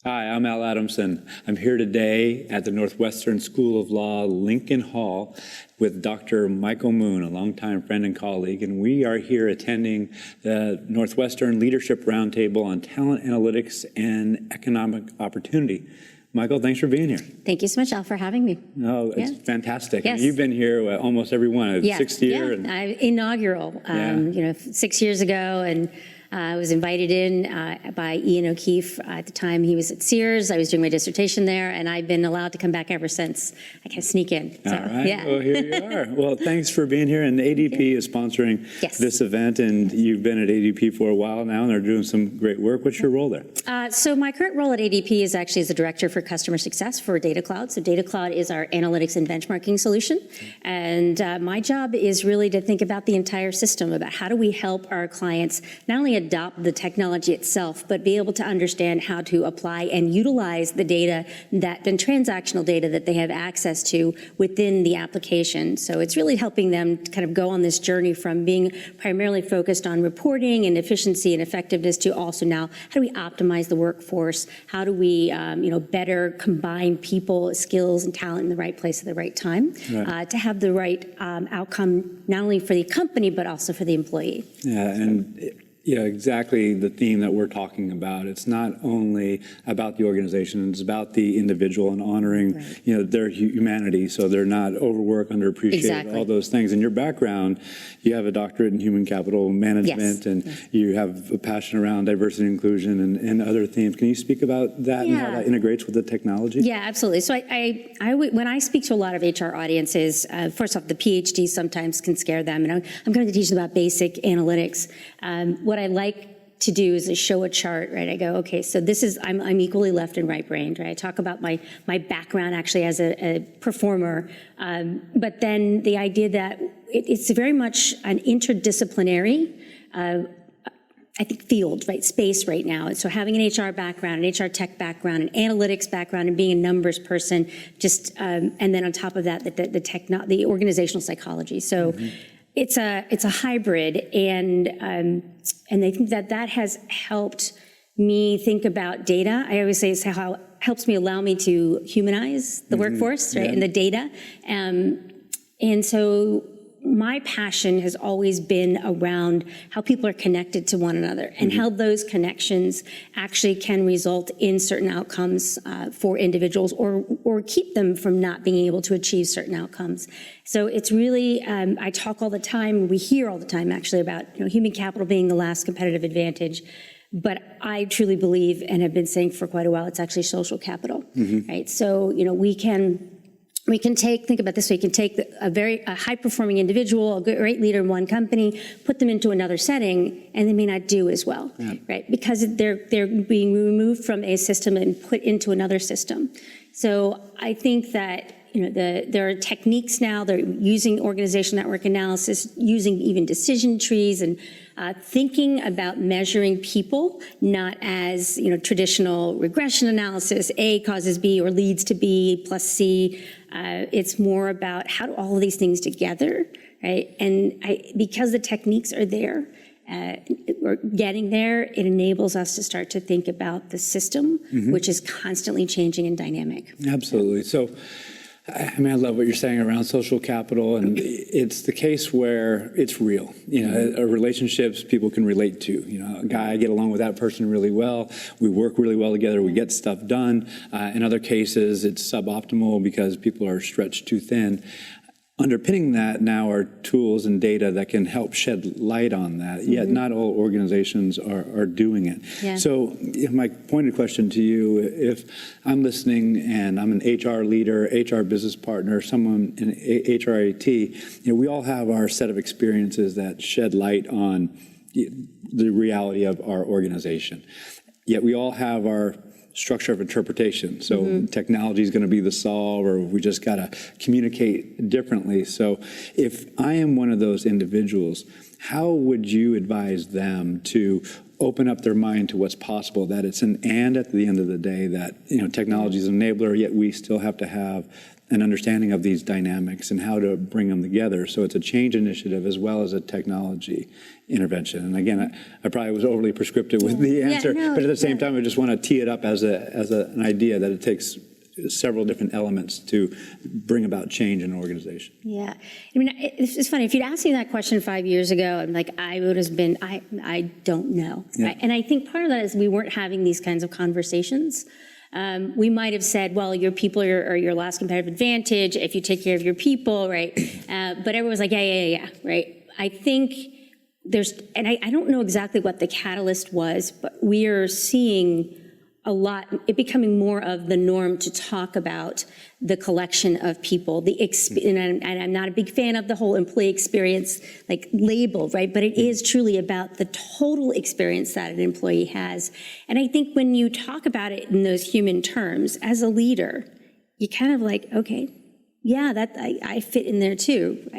Hi, I'm Al Adamsen. I'm here today at the Northwestern School of Law, Lincoln Hall, with Dr. Michael Moon, a longtime friend and colleague, and we are here attending the Northwestern Leadership Roundtable on Talent Analytics and Economic Opportunity. Michael, thanks for being here. Thank you so much, Al, for having me. Oh, it's fantastic. Yes. And you've been here almost every one, sixth year. Yeah, inaugural, 6 years ago, and I was invited in by Ian O'Keefe. At the time, he was at Sears. I was doing my dissertation there, and I've been allowed to come back ever since. I can sneak in. So, all right. Yeah. Well, here you are. Well, thanks for being here. And ADP is sponsoring this event, and you've been at ADP for a while now, and they're doing some great work. What's your role there? So my current role at ADP is actually as the Director for Customer Success for Data Cloud. So Data Cloud is our analytics and benchmarking solution. And my job is really to think about the entire system, about how do we help our clients not only adopt the technology itself, but be able to understand how to apply and utilize the data, the transactional data that they have access to within the application. So it's really helping them kind of go on this journey from being primarily focused on reporting and efficiency and effectiveness to also now, how do we optimize the workforce? How do we, better combine people, skills, and talent in the right place at the right time to have the right outcome, not only for the company, but also for the employee. Yeah, and exactly the theme that we're talking about. It's not only about the organization, it's about the individual and honoring, their humanity, so they're not overworked, underappreciated, all those things. In your background, you have a doctorate in human capital management, and you have a passion around diversity and inclusion and other themes. Can you speak about that and how that integrates with the technology? Yeah, absolutely. So when I speak to a lot of HR audiences, first off, the PhD sometimes can scare them, and I'm going to teach them about basic analytics. What I like to do is show a chart, right? I go, okay, so this is, I'm equally left and right brained, right? I talk about my background actually as a performer, but then the idea that it's very much an interdisciplinary, I think, field, right, space right now. And so having an HR background, an HR tech background, an analytics background, and being a numbers person, and then on top of that, the organizational psychology. So it's a hybrid, and I think that has helped me think about data. I always say it's how it helps me allow me to humanize the workforce, right, and the data. And so my passion has always been around how people are connected to one another and how those connections actually can result in certain outcomes for individuals or keep them from not being able to achieve certain outcomes. So it's really, I talk all the time, we hear all the time actually about human capital being the last competitive advantage. But I truly believe, and have been saying for quite a while, it's actually social capital, right? So, we can think about this way, you can take a high-performing individual, a great leader in one company, put them into another setting, and they may not do as well, right? Because they're being removed from a system and put into another system. So I think that there are techniques now, they're using organizational network analysis, using even decision trees, and thinking about measuring people, not as traditional regression analysis, A causes B or leads to B plus C. It's more about how do all of these things together, right? And because the techniques are there, we're getting there, it enables us to start to think about the system, which is constantly changing and dynamic. Absolutely. So, I love what you're saying around social capital, and it's the case where it's real. Relationships people can relate to. A guy, I get along with that person really well. We work really well together. We get stuff done. In other cases, it's suboptimal because people are stretched too thin. Underpinning that now are tools and data that can help shed light on that, yet not all organizations are doing it. Yeah. So my pointed question to you, if I'm listening and I'm an HR leader, HR business partner, someone in HRIT, we all have our set of experiences that shed light on the reality of our organization. Yet we all have our structure of interpretation. So technology is going to be the solve, or we just got to communicate differently. So if I am one of those individuals, how would you advise them to open up their mind to what's possible, that it's an and at the end of the day, that technology is an enabler, yet we still have to have an understanding of these dynamics and how to bring them together. So it's a change initiative as well as a technology intervention. And again, I probably was overly prescriptive with the answer, but at the same time, I just want to tee it up as an idea that it takes several different elements to bring about change in an organization. Yeah. I mean, it's funny. If you'd asked me that question 5 years ago, I'm like, I would have been, I don't know. Yeah. Right? And I think part of that is we weren't having these kinds of conversations. We might have said, well, your people are your last competitive advantage if you take care of your people, right? But everyone was like, yeah, right? I think and I don't know exactly what the catalyst was, but we are seeing a lot, it becoming more of the norm to talk about the collection of people, and I'm not a big fan of the whole employee experience like label, right? But it is truly about the total experience that an employee has. And I think when you talk about it in those human terms, as a leader, you kind of like, okay, yeah, that I fit in there too.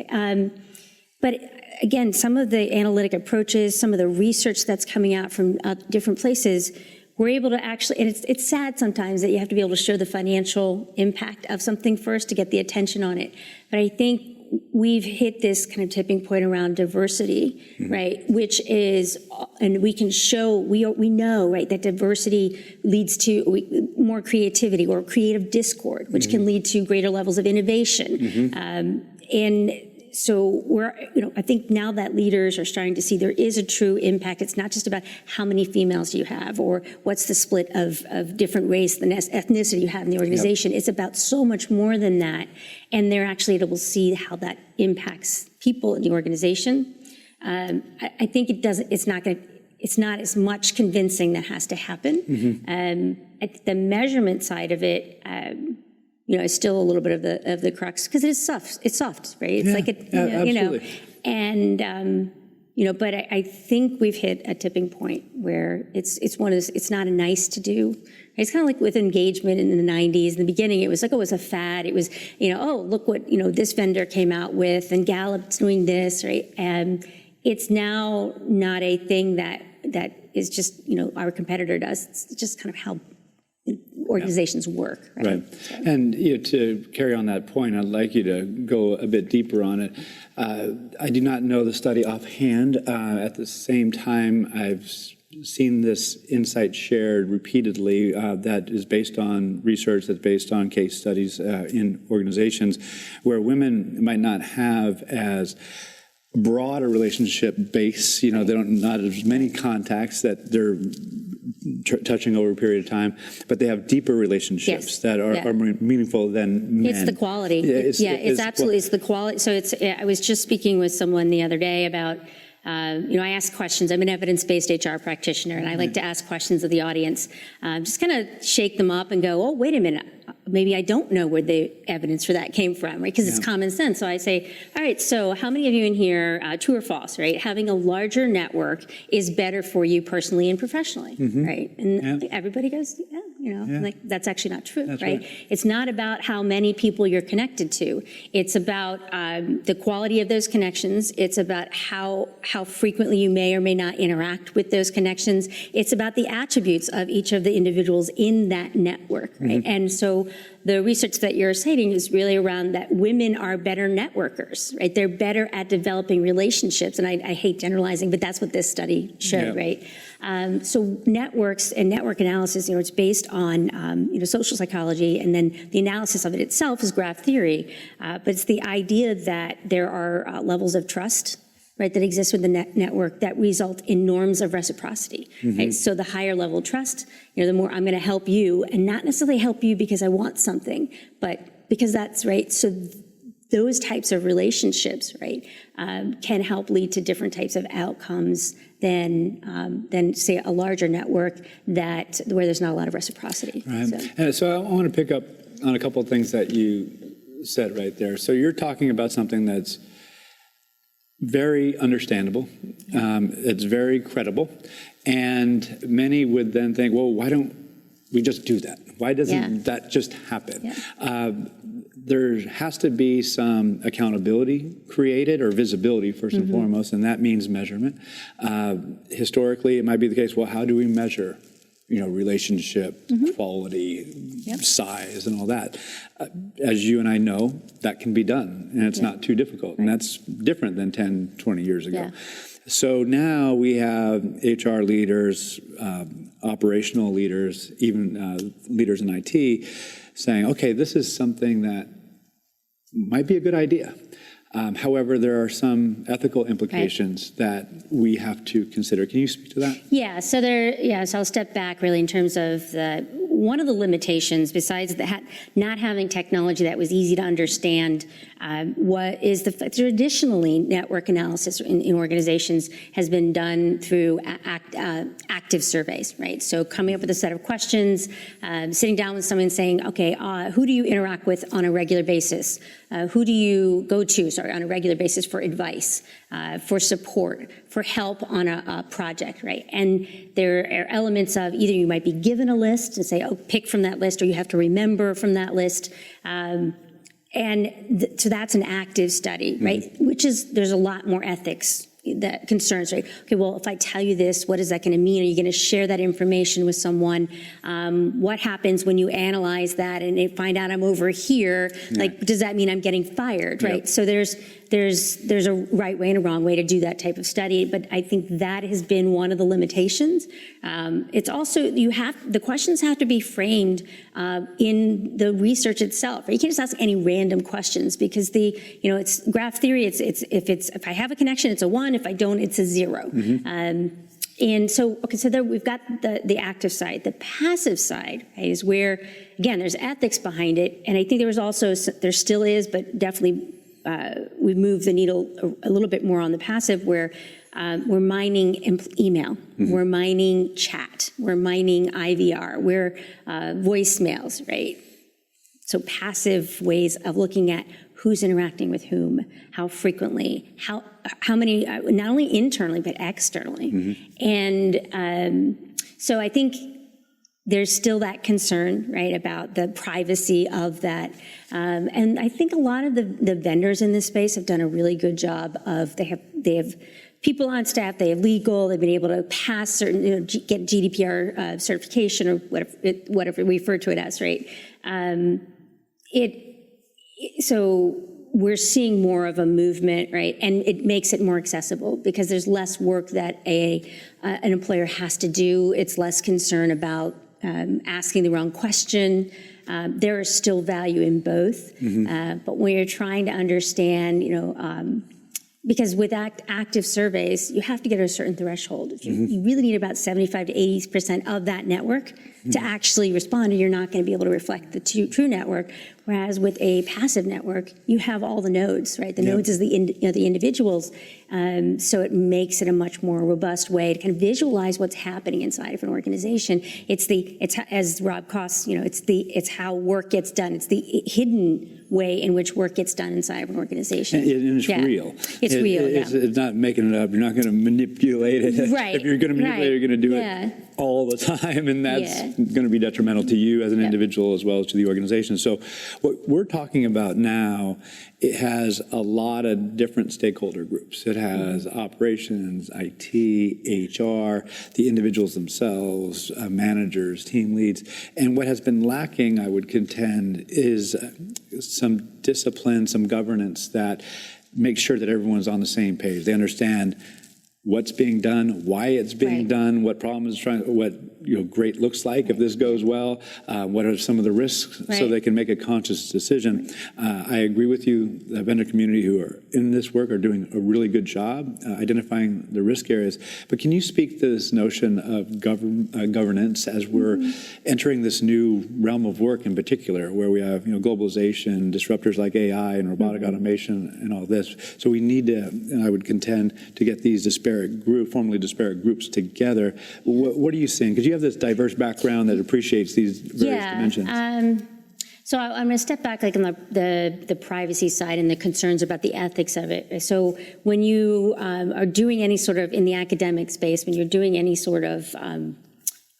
But again, some of the analytic approaches, some of the research that's coming out from different places, we're able to actually, and it's sad sometimes that you have to be able to show the financial impact of something first to get the attention on it. But I think we've hit this kind of tipping point around diversity, right? Which is, and we can show, we know, right, that diversity leads to more creativity or creative discord, which can lead to greater levels of innovation. And so I think now that leaders are starting to see there is a true impact. It's not just about how many females you have or what's the split of different race and ethnicity you have in the organization. Yep. It's about so much more than that. And they're actually able to see how that impacts people in the organization. I think it's not as much convincing that has to happen. At the measurement side of it, it's still a little bit of the crux because it's soft, right? It's and but I think we've hit a tipping point where it's one of those, it's not a nice to do. It's kind of like with engagement in the 90s. In the beginning, it was like, it was a fad. It was, oh, look what, this vendor came out with and Gallup's doing this, right? And it's now not a thing that is just, our competitor does. It's just kind of how organizations work. Right. So. And to carry on that point, I'd like you to go a bit deeper on it. I do not know the study offhand. At the same time, I've seen this insight shared repeatedly that is based on research, that's based on case studies in organizations where women might not have as broad a relationship base. They don't not as many contacts that they're touching over a period of time, but they have deeper relationships that are more meaningful than men. It's the quality. It's the quality. So I was just speaking with someone the other day about, I ask questions. I'm an evidence-based HR practitioner, and I like to ask questions of the audience, just kind of shake them up and go, oh, wait a minute. Maybe I don't know where the evidence for that came from, right? Because it's common sense. So I say, all right, so how many of you in here, true or false, right? Having a larger network is better for you personally and professionally, right? And everybody goes, like that's actually not true, right? It's not about how many people you're connected to. It's about the quality of those connections. It's about how frequently you may or may not interact with those connections. It's about the attributes of each of the individuals in that network, right? And so the research that you're citing is really around that women are better networkers, right? They're better at developing relationships. And I hate generalizing, but that's what this study showed, right? So networks and network analysis, it's based on, social psychology, and then the analysis of it itself is graph theory. But it's the idea that there are levels of trust, right, that exist with the network that result in norms of reciprocity. Right? So the higher level trust, the more I'm going to help you, and not necessarily help you because I want something, but because that's right. So those types of relationships, right, can help lead to different types of outcomes than say a larger network where there's not a lot of reciprocity. Right. So I want to pick up on a couple of things that you said right there. So you're talking about something that's very understandable. It's very credible. And many would then think, well, why don't we just do that? Why doesn't that just happen? There has to be some accountability created, or visibility first and foremost, and that means measurement. Historically, it might be the case, well, how do we measure relationship, quality, size, and all that. As you and I know, that can be done, and it's not too difficult. And that's different than 10, 20 years ago. Yeah. So now we have HR leaders, operational leaders, even leaders in IT saying, okay, this is something that might be a good idea. However, there are some ethical implications that we have to consider. Can you speak to that? Yeah, so I'll step back really in terms of one of the limitations, besides not having technology that was easy to understand, what is traditionally network analysis in organizations has been done through active surveys, right? So coming up with a set of questions, sitting down with someone saying, okay, who do you interact with on a regular basis? Who do you go to, on a regular basis for advice, for support, for help on a project, right? And there are elements of either you might be given a list and say, oh, pick from that list, or you have to remember from that list. So that's an active study, right? There's a lot more ethics that concerns, right? Okay, well, if I tell you this, what is that going to mean? Are you going to share that information with someone? What happens when you analyze that and they find out I'm over here? Like, does that mean I'm getting fired, right? So there's a right way and a wrong way to do that type of study, but I think that has been one of the limitations. It's also, the questions have to be framed in the research itself. Right? You can't just ask any random questions because it's graph theory. If I have a connection, it's a 1. If I don't, it's a 0. And so, there we've got the active side. The passive side, right, is where, again, there's ethics behind it. And I think there still is, but definitely we've moved the needle a little bit more on the passive, where we're mining email, we're mining chat, we're mining IVR, we're voicemails, right? So passive ways of looking at who's interacting with whom, how frequently, how many, not only internally, but externally. And so I think there's still that concern, right, about the privacy of that. And I think a lot of the vendors in this space have done a really good job of, they have people on staff, they have legal, they've been able to pass certain, get GDPR certification or whatever we refer to it as, right? So we're seeing more of a movement, right? And it makes it more accessible because there's less work that an employer has to do. It's less concern about asking the wrong question. There is still value in both. But when you're trying to understand, because with active surveys, you have to get to a certain threshold. You really need about 75 to 80% of that network to actually respond, and you're not going to be able to reflect the true network. Whereas with a passive network, you have all the nodes, right? The nodes is the individuals, so it makes it a much more robust way to kind of visualize what's happening inside of an organization. It's as Rob Koss, it's how work gets done. It's the hidden way in which work gets done inside of an organization. And it's real. It's real. It's not making it up. You're not going to manipulate it. Right. If you're going to manipulate it, you're going to do it all the time, and that's going to be detrimental to you as an individual as well as to the organization. So what we're talking about now, it has a lot of different stakeholder groups. It has operations, IT, HR, the individuals themselves, managers, team leads. And what has been lacking, I would contend, is some discipline, some governance that makes sure that everyone's on the same page. They understand what's being done, why it's being done, what problem is what great looks like if this goes well, what are some of the risks, so they can make a conscious decision. I agree with you, the vendor community who are in this work are doing a really good job identifying the risk areas. But can you speak to this notion of governance as we're entering this new realm of work in particular, where we have globalization, disruptors like AI and robotic automation and all this. So we need to, and I would contend, to get these formerly disparate groups together. What are you seeing? Because you have this diverse background that appreciates these various dimensions. So I'm going to step back on the privacy side and the concerns about the ethics of it. So when you are doing any sort of, in the academic space, when you're doing any sort of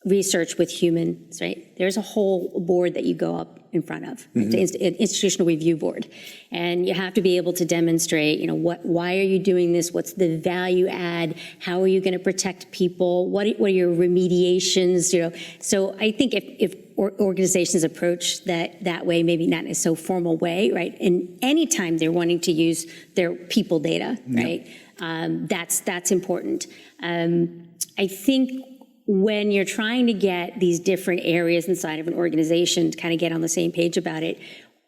research with humans, right? There's a whole board that you go up in front of, an institutional review board. And you have to be able to demonstrate, why are you doing this? What's the value add? How are you going to protect people? What are your remediations? So I think if organizations approach that way, maybe not in a so formal way, right? And anytime they're wanting to use their people data, right? That's important. I think when you're trying to get these different areas inside of an organization to kind of get on the same page about it,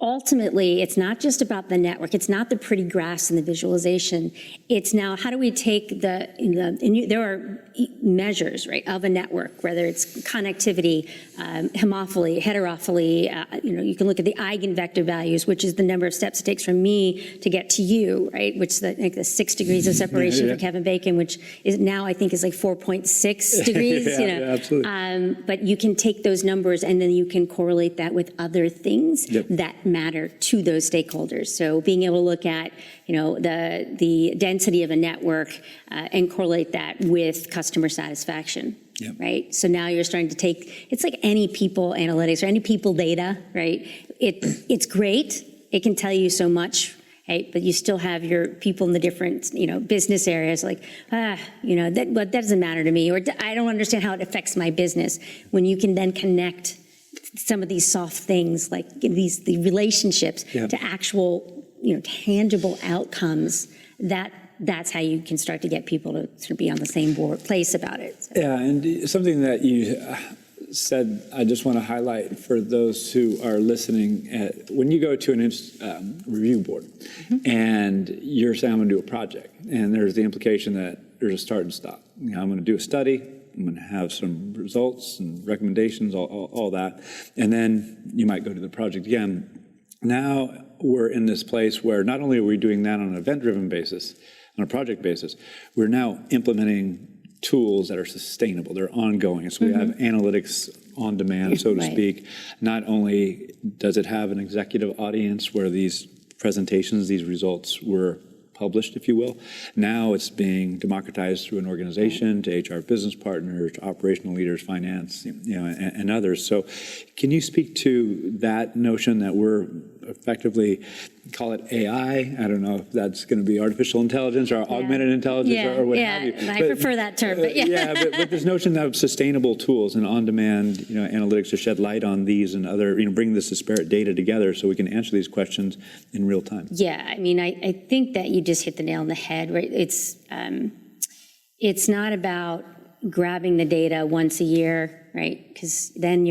ultimately, it's not just about the network. It's not the pretty graphs and the visualization. It's now, how do we take there are measures, right, of a network, whether it's connectivity, homophily, heterophily. You can look at the eigenvector values, which is the number of steps it takes from me to get to you, right, which is the 6 degrees of separation for Kevin Bacon, which is now, I think, is like 4.6 degrees. Absolutely. But you can take those numbers and then you can correlate that with other things that matter to those stakeholders. So being able to look at, the density of a network and correlate that with customer satisfaction, right? So now you're starting to take, it's like any people analytics or any people data, right? It's great. It can tell you so much, right? But you still have your people in the different, business areas like, that doesn't matter to me, or I don't understand how it affects my business. When you can then connect some of these soft things like the relationships to actual, tangible outcomes, that's how you can start to get people to sort of be on the same place about it. So. Yeah, and something that you said, I just want to highlight for those who are listening. When you go to an review board and you're saying, I'm going to do a project, and there's the implication that there's a start and stop. I'm going to do a study. I'm going to have some results and recommendations, all that. And then you might go to the project again. Now we're in this place where not only are we doing that on an event-driven basis, on a project basis, we're now implementing tools that are sustainable. They're ongoing. So we have analytics on demand, so to speak. Not only does it have an executive audience where these presentations, these results were published, if you will. Now it's being democratized through an organization to HR business partners, to operational leaders, finance, and others. So can you speak to that notion that we're effectively, call it AI? I don't know if that's going to be artificial intelligence or augmented intelligence or what have you. I prefer that term. But but this notion of sustainable tools and on-demand, analytics to shed light on these and other, bring this disparate data together so we can answer these questions in real time. Yeah, I mean, I think that you just hit the nail on the head, right? It's not about grabbing the data once a year, right? Because then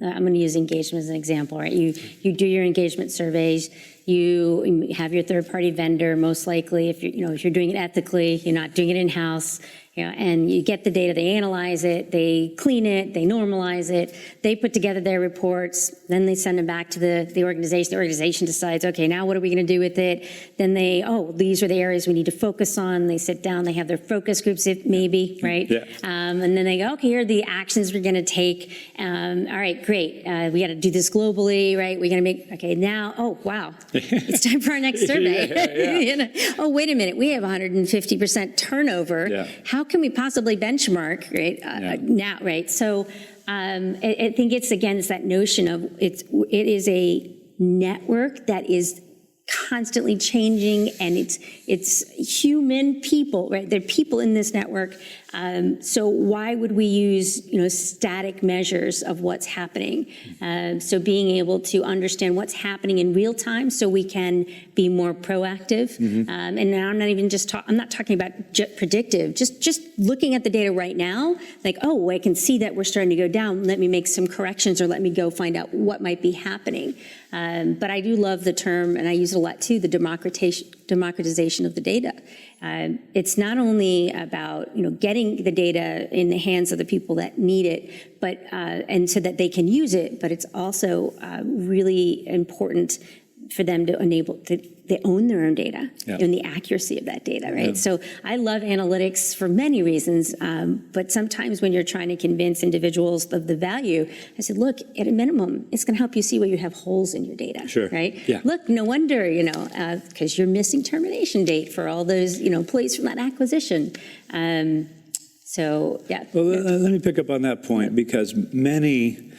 I'm going to use engagement as an example, right? You do your engagement surveys, you have your third-party vendor, most likely, if you're doing it ethically, you're not doing it in-house, and you get the data, they analyze it, they clean it, they normalize it, they put together their reports, then they send them back to the organization. The organization decides, okay, now what are we going to do with it? Then these are the areas we need to focus on. They sit down, they have their focus groups, maybe, right? Yeah. And then they go, okay, here are the actions we're going to take. All right, great. We got to do this globally, right? We're going to okay, now, oh, wow, it's time for our next survey. Oh, wait a minute, we have 150% turnover. Yeah. How can we possibly benchmark, right, now, right? So I think it's that notion of it is a network that is constantly changing, and it's human people, right? There are people in this network. So why would we use, static measures of what's happening? So being able to understand what's happening in real time so we can be more proactive. And now I'm not even I'm not talking about predictive, just looking at the data right now, like, oh, I can see that we're starting to go down. Let me make some corrections, or let me go find out what might be happening. But I do love the term, and I use it a lot too, the democratization of the data. It's not only about getting the data in the hands of the people that need it, but and so that they can use it. But it's also really important for them to they own their own data and the accuracy of that data, right? Yeah. So I love analytics for many reasons, but sometimes when you're trying to convince individuals of the value, I said, look, at a minimum, it's going to help you see where you have holes in your data, right? Yeah. Look, no wonder, because you're missing termination date for all those, employees from that acquisition. So, yeah. Well, let me pick up on that point, because many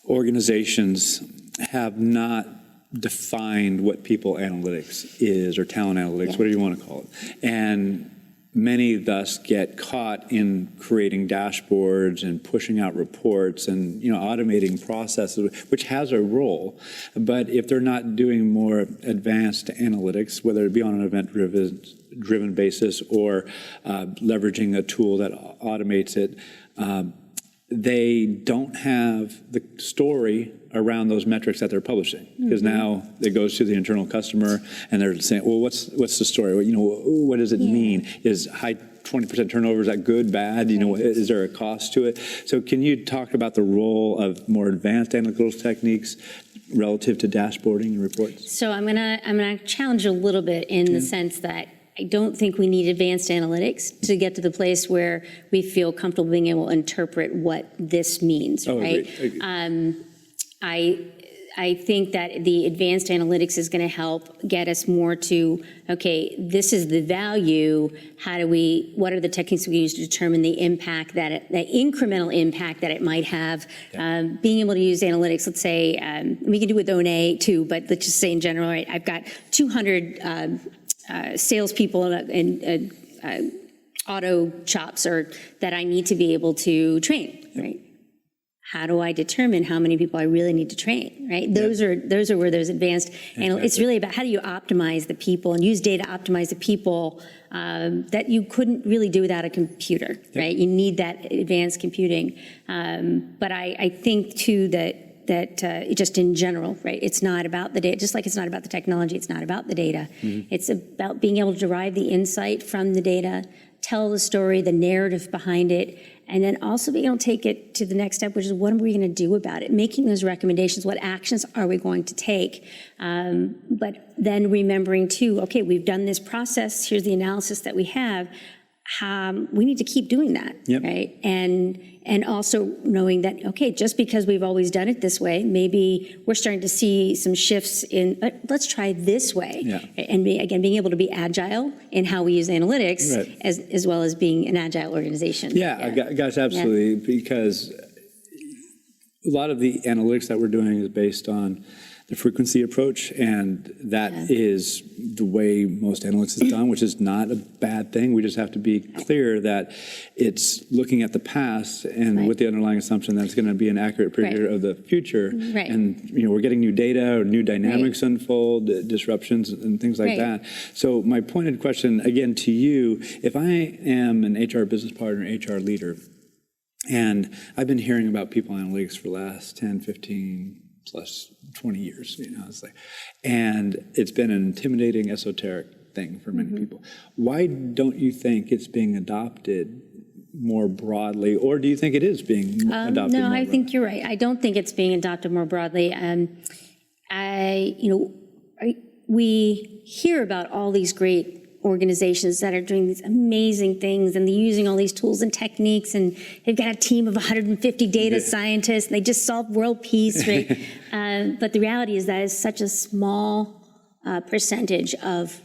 organizations have not defined what people analytics is, or talent analytics, whatever you want to call it. And many thus get caught in creating dashboards and pushing out reports and, automating processes, which has a role. But if they're not doing more advanced analytics, whether it be on an event-driven basis or leveraging a tool that automates it, they don't have the story around those metrics that they're publishing, because now it goes to the internal customer and they're saying, well, what's the story? What does it mean? Is high 20% turnover, is that good, bad? Is there a cost to it? So can you talk about the role of more advanced analytical techniques relative to dashboarding and reports? So I'm gonna challenge a little bit in the sense that I don't think we need advanced analytics to get to the place where we feel comfortable being able to interpret what this means, right? Agreed. I think that the advanced analytics is going to help get us more to, okay, this is the value. What are the techniques we use to determine the impact the incremental impact that it might have? Being able to use analytics, let's say, we can do with O&A too, but let's just say in general, right? I've got 200 salespeople in auto shops that I need to be able to train, right? How do I determine how many people I really need to train, right? Those are where there's advanced, and it's really about how do you optimize the people and use data to optimize the people that you couldn't really do without a computer, right? You need that advanced computing. But I think too that just in general, right? It's not about the data, just like it's not about the technology, it's not about the data. It's about being able to derive the insight from the data, tell the story, the narrative behind it, and then also being able to take it to the next step, which is what are we going to do about it? Making those recommendations, what actions are we going to take? But then remembering too, okay, we've done this process, here's the analysis that we have. We need to keep doing that, right? And also knowing that, okay, just because we've always done it this way, maybe we're starting to see some shifts in, let's try this way. And again, being able to be agile in how we use analytics, as well as being an agile organization. Guys, absolutely, because a lot of the analytics that we're doing is based on the frequency approach, and that is the way most analytics is done, which is not a bad thing. We just have to be clear that it's looking at the past and with the underlying assumption that it's going to be an accurate predictor of the future. And we're getting new data or new dynamics unfold, disruptions and things like that. So my pointed question again to you, if I am an HR business partner, HR leader, and I've been hearing about people analytics for the last 10, 15 plus 20 years, and it's been an intimidating, esoteric thing for many people. Why don't you think it's being adopted more broadly, or do you think it is being adopted more broadly? No, I think you're right. I don't think it's being adopted more broadly. We hear about all these great organizations that are doing these amazing things, and they're using all these tools and techniques, and they've got a team of 150 data scientists, and they just solved world peace, right? But the reality is that is such a small percentage of,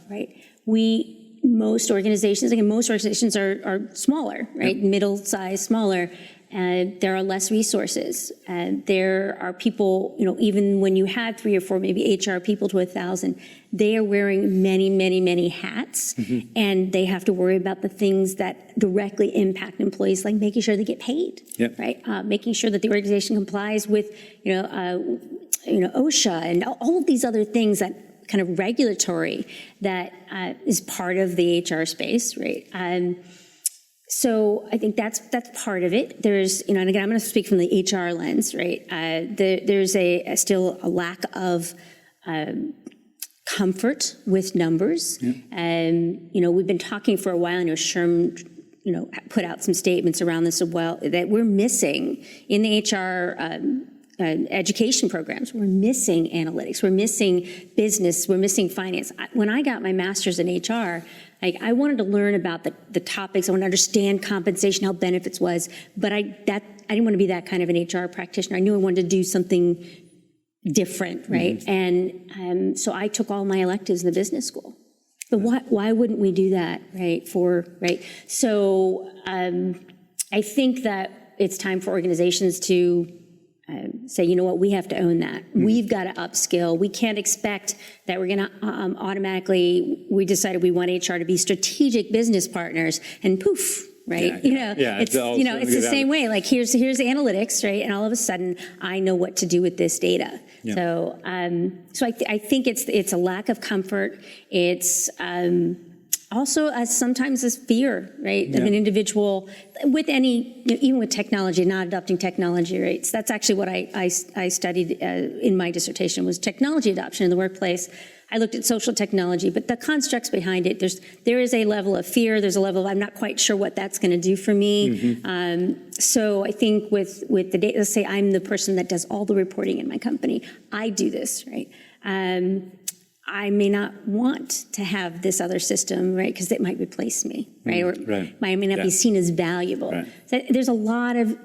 most organizations are smaller, right? Middle-sized, smaller. There are less resources. There are people, even when you had 3 or 4, maybe HR people to 1,000, they are wearing many, many, many hats, and they have to worry about the things that directly impact employees, like making sure they get paid, right? Making sure that the organization complies with, OSHA and all of these other things that kind of regulatory that is part of the HR space, right? So I think that's part of it. There's, and again, I'm going to speak from the HR lens, right? There's still a lack of comfort with numbers. And, we've been talking for a while, and Sherm, put out some statements around this as well, that we're missing in the HR education programs. We're missing analytics. We're missing business. We're missing finance. When I got my master's in HR, I wanted to learn about the topics. I wanted to understand compensation, how benefits was, but I didn't want to be that kind of an HR practitioner. I knew I wanted to do something different, right? And so I took all my electives in the business school. But why wouldn't we do that, right? So I think that it's time for organizations to say, you know what, we have to own that. We've got to upskill. We can't expect that we're going to automatically, we decided we want HR to be strategic business partners and poof, right? It's the same way. Like here's analytics, right? And all of a sudden I know what to do with this data. Yeah. So I think it's a lack of comfort. It's also sometimes this fear, right, of an individual with even with technology, not adopting technology, right? So that's actually what I studied in my dissertation was technology adoption in the workplace. I looked at social technology, but the constructs behind it, there is a level of fear. There's a level of I'm not quite sure what that's going to do for me. So I think with the data, let's say I'm the person that does all the reporting in my company. I do this, right? I may not want to have this other system, right? Because it might replace me, right? Or I may not be seen as valuable. Right. So there's a lot of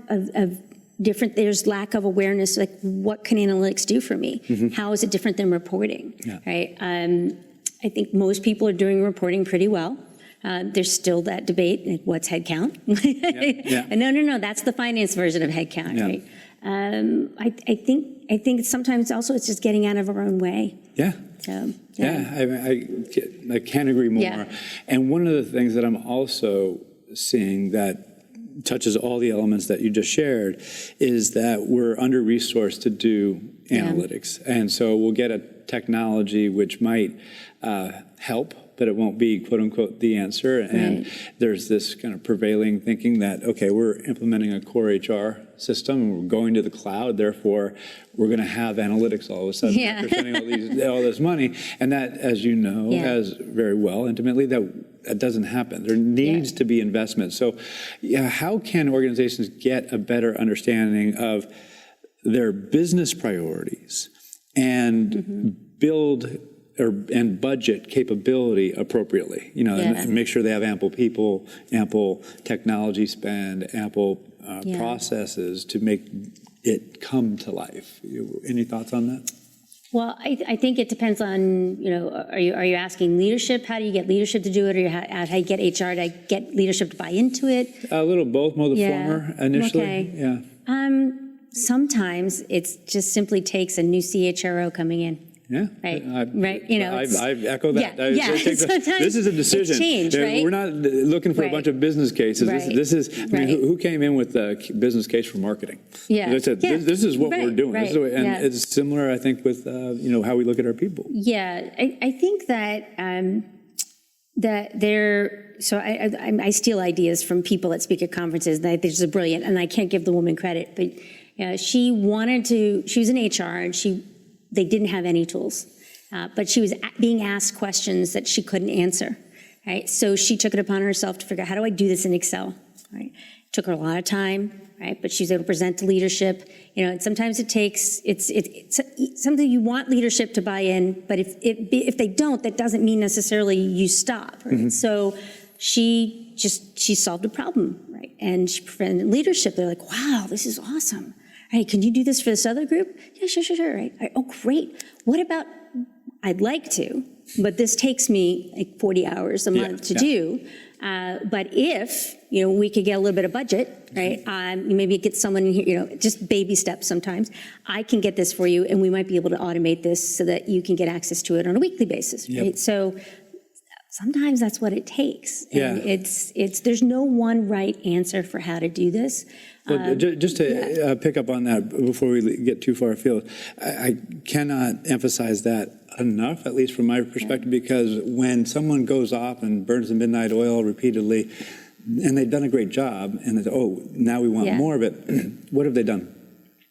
different, there's lack of awareness, like what can analytics do for me? How is it different than reporting, right? I think most people are doing reporting pretty well. There's still that debate, like what's headcount? No, that's the finance version of headcount, right? I think sometimes also it's just getting out of our own way. I can't agree more. Yeah. And one of the things that I'm also seeing that touches all the elements that you just shared is that we're under-resourced to do analytics. And so we'll get a technology which might help, but it won't be, quote unquote, the answer. And there's this kind of prevailing thinking that, okay, we're implementing a core HR system and we're going to the cloud, therefore we're going to have analytics all of a sudden after spending all this money. And that, as you know, as very well intimately, that doesn't happen. There needs to be investment. So how can organizations get a better understanding of their business priorities and build and budget capability appropriately, and make sure they have ample people, ample technology spend, ample processes to make it come to life. Any thoughts on that? Well, I think it depends on, are you asking leadership? How do you get leadership to do it? Or how do you get HR to get leadership to buy into it? A little both, more the former initially. Okay. Sometimes it just simply takes a new CHRO coming in. Yeah. Right. I echo that. This is a decision. It's change, right? We're not looking for a bunch of business cases. This is, who came in with the business case for marketing? They said, this is what we're doing. This is what, and it's similar, I think, with, how we look at our people. Yeah. I think that, I steal ideas from people that speak at conferences, and I think this is brilliant, and I can't give the woman credit, but she was in HR, and they didn't have any tools, but she was being asked questions that she couldn't answer, right? So she took it upon herself to figure out, how do I do this in Excel, right? Took her a lot of time, right? But she was able to present to leadership, and sometimes it takes, it's something you want leadership to buy in, but if they don't, that doesn't mean necessarily you stop, right? So she solved a problem, right? And she presented leadership. They're like, wow, this is awesome. Hey, can you do this for this other group? Yeah, sure. Right. Oh, great. What about, I'd like to, but this takes me like 40 hours a month to do. But if, we could get a little bit of budget, right? Maybe get someone in here, just baby steps sometimes. I can get this for you, and we might be able to automate this so that you can get access to it on a weekly basis, right? So sometimes that's what it takes. And there's no one right answer for how to do this. Well, just to pick up on that before we get too far afield, I cannot emphasize that enough, at least from my perspective, because when someone goes off and burns the midnight oil repeatedly, and they've done a great job, and they say, oh, now we want more of it, what have they done?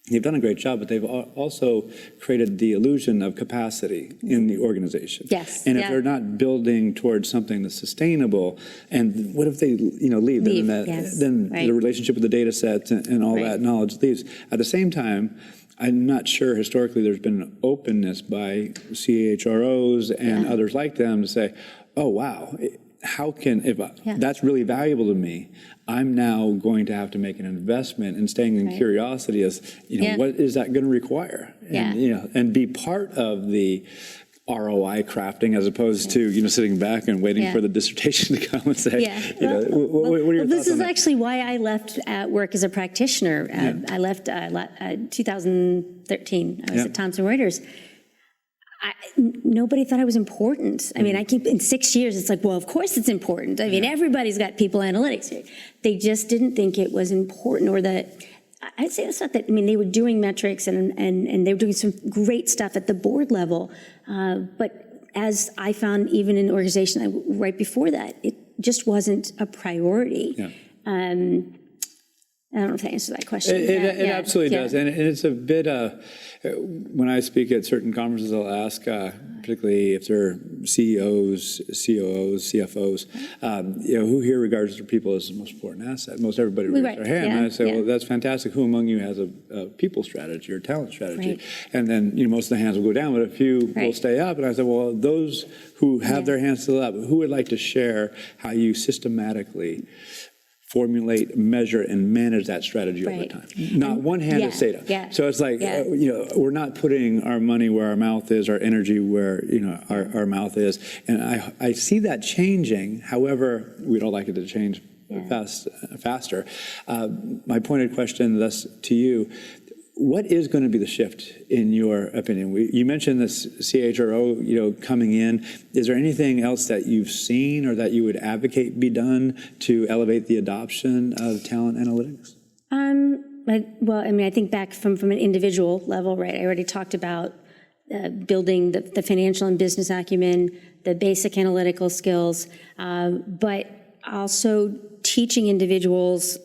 They've done a great job, but they've also created the illusion of capacity in the organization. Yes. And if they're not building towards something that's sustainable, and what if they, leave? Then the relationship with the data sets and all that knowledge leaves. At the same time, I'm not sure historically there's been an openness by CHROs and others like them to say, oh, wow, how can, if that's really valuable to me, I'm now going to have to make an investment in staying in curiosity as, what is that going to require? And, and be part of the ROI crafting as opposed to, sitting back and waiting for the dissertation to come and say, what are your thoughts this is on that? actually why I left work as a practitioner. I left 2013. I was at Thomson Reuters. Nobody thought I was important. I mean, in 6 years, it's like, well, of course it's important. I mean, everybody's got people analytics. They just didn't think it was important, or that, I'd say it's not that, they were doing metrics and they were doing some great stuff at the board level. But as I found, even in the organization right before that, it just wasn't a priority. Yeah. I don't know if that answers that question. It absolutely does. And it's a bit, when I speak at certain conferences, I'll ask, particularly if they're CEOs, COOs, CFOs, who here regards their people as the most important asset? Most everybody raises their hand. And I say, well, that's fantastic. Who among you has a people strategy or talent strategy? Right. And then, most of the hands will go down, but a few will stay up. And I said, well, those who have their hands still up, who would like to share how you systematically formulate, measure, and manage that strategy over time? Not one hand is data. So it's like, we're not putting our money where our mouth is, our energy where, our mouth is. And I see that changing. However, we don't like it to change faster. My pointed question thus to you, what is going to be the shift in your opinion? You mentioned this CHRO, coming in. Is there anything else that you've seen or that you would advocate be done to elevate the adoption of talent analytics? Well, I think back from an individual level, right? I already talked about building the financial and business acumen, the basic analytical skills, but also teaching individuals.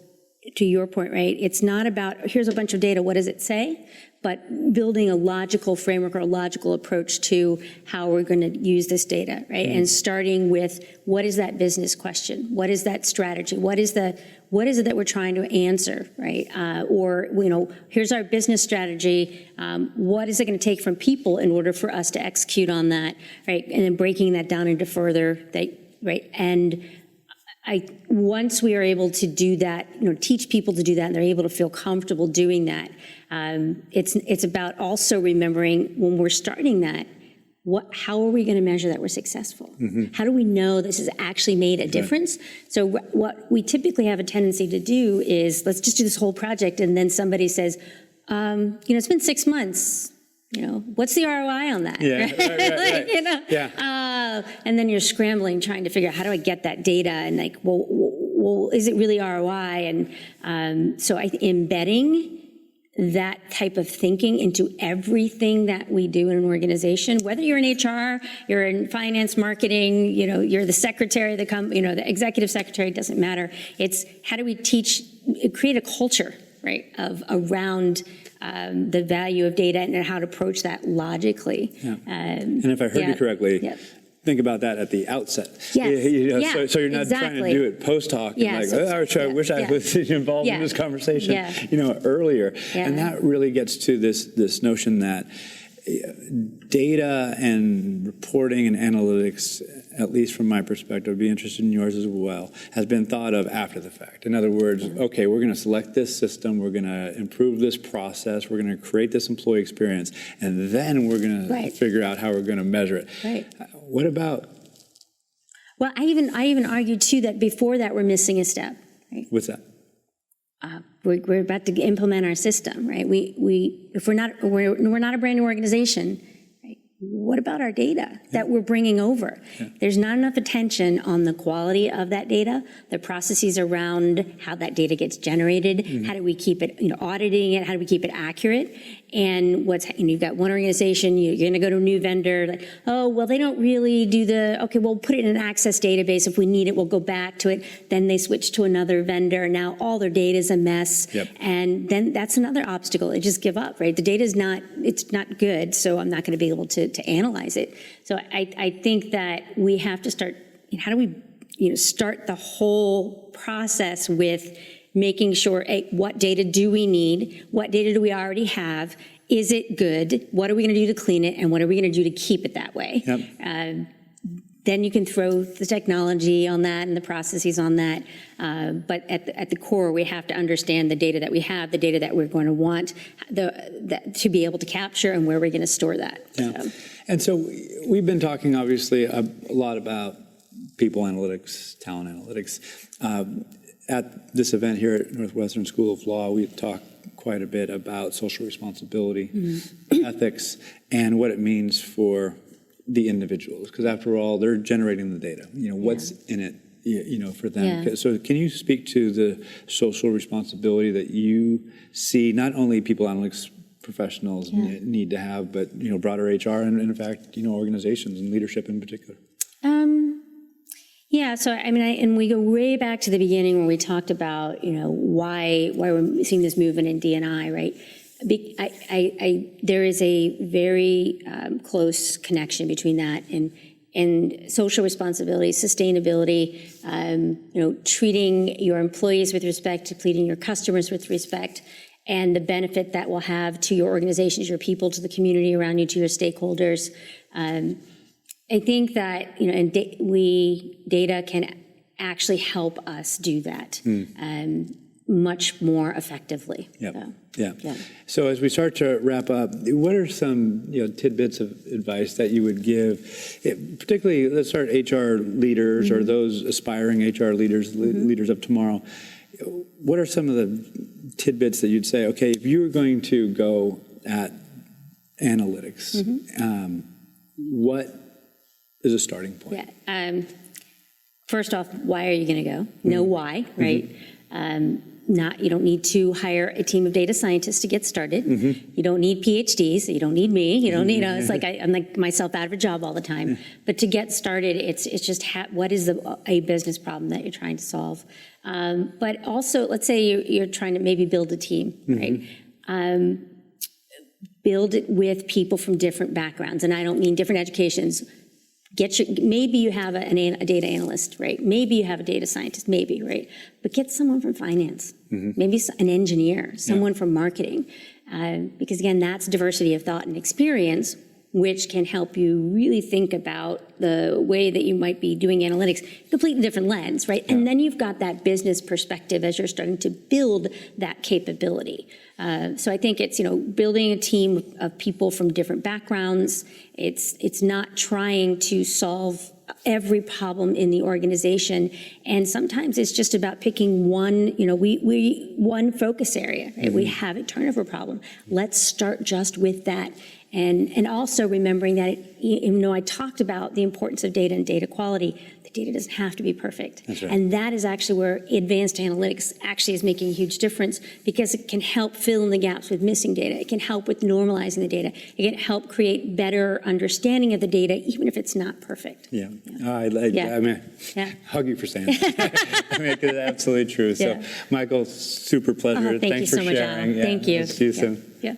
To your point, right? It's not about, here's a bunch of data, what does it say? But building a logical framework or a logical approach to how we're going to use this data, right? And starting with, what is that business question? What is that strategy? What is it that we're trying to answer, right? Here's our business strategy. What is it going to take from people in order for us to execute on that, right? And then breaking that down into further, right? And once we are able to do that, teach people to do that, and they're able to feel comfortable doing that, it's about also remembering when we're starting that, how are we going to measure that we're successful? How do we know this has actually made a difference? So what we typically have a tendency to do is, let's just do this whole project, and then somebody says, it's been 6 months. What's the ROI on that? And then you're scrambling, trying to figure out, how do I get that data? And well, is it really ROI? And so embedding that type of thinking into everything that we do in an organization, whether you're in HR, you're in finance, marketing, you're the secretary of the company, the executive secretary, it doesn't matter. It's how do we create a culture, right, around the value of data and how to approach that logically. And if I heard you correctly, think about that at the outset. So you're not trying to do it post-hoc. I wish I was involved in this conversation, earlier. And that really gets to this notion that data and reporting and analytics, at least from my perspective, I'd be interested in yours as well, has been thought of after the fact. In other words, okay, we're going to select this system, we're going to improve this process, we're going to create this employee experience, and then we're going to figure out how we're going to measure it. What about? Well, I even argue too that before that we're missing a step. Right? What's that? We're about to implement our system, right? If we're not a brand new organization, right? What about our data that we're bringing over? There's not enough attention on the quality of that data, the processes around how that data gets generated, how do we keep it, auditing it, how do we keep it accurate? And you've got one organization, you're going to go to a new vendor, like, oh, well, they don't really do we'll put it in an Access database. If we need it, we'll go back to it. Then they switch to another vendor. Now all their data is a mess. And then that's another obstacle. They just give up, right? The data is not good, so I'm not going to be able to analyze it. So I think that we have to start, how do we, start the whole process with making sure, what data do we need? What data do we already have? Is it good? What are we going to do to clean it? And what are we going to do to keep it that way? Then you can throw the technology on that and the processes on that. But at the core, we have to understand the data that we have, the data that we're going to want to be able to capture, and where we're going to store that. And so we've been talking, obviously, a lot about people analytics, talent analytics. At this event here at Northwestern School of Law, we talk quite a bit about social responsibility, ethics, and what it means for the individuals. Because after all, they're generating the data. What's in it, for them. Yeah. So can you speak to the social responsibility that you see not only people analytics professionals need to have, but broader HR and in fact organizations and leadership in particular? Yeah, so and we go way back to the beginning when we talked about why we're seeing this movement in D&I, right? There is a very close connection between that and social responsibility, sustainability, treating your employees with respect, treating your customers with respect, and the benefit that will have to your organizations, your people, to the community around you, to your stakeholders. I think that data can actually help us do that much more effectively. Yeah. So as we start to wrap up, what are some tidbits of advice that you would give, particularly let's start HR leaders or those aspiring HR leaders, leaders of tomorrow. What are some of the tidbits that you'd say, okay, if you were going to go at analytics, what is a starting point? Yeah. First off, why are you going to go? Know why, right? You don't need to hire a team of data scientists to get started. You don't need PhDs. You don't need me. You don't need. It's like I'm like myself out of a job all the time. But to get started, it's just what is a business problem that you're trying to solve. But also, let's say you're trying to maybe build a team, right? Build it with people from different backgrounds, and I don't mean different educations. Maybe you have a data analyst, right? Maybe you have a data scientist, maybe, right? But get someone from finance, maybe an engineer, someone from marketing, because again, that's diversity of thought and experience, which can help you really think about the way that you might be doing analytics, completely different lens, right? And then you've got that business perspective as you're starting to build that capability. So I think it's, building a team of people from different backgrounds. It's not trying to solve every problem in the organization. And sometimes it's just about picking one, one focus area. Right? We have a turnover problem. Let's start just with that. And also remembering that, even though I talked about the importance of data and data quality, the data doesn't have to be perfect. That's right. And that is actually where advanced analytics actually is making a huge difference, because it can help fill in the gaps with missing data. It can help with normalizing the data. It can help create better understanding of the data, even if it's not perfect. Hug you for saying that. It's absolutely true. So, Michael, super pleasure. Thank you Thanks for so much, sharing. Adam. Thank you. See you soon. Yeah.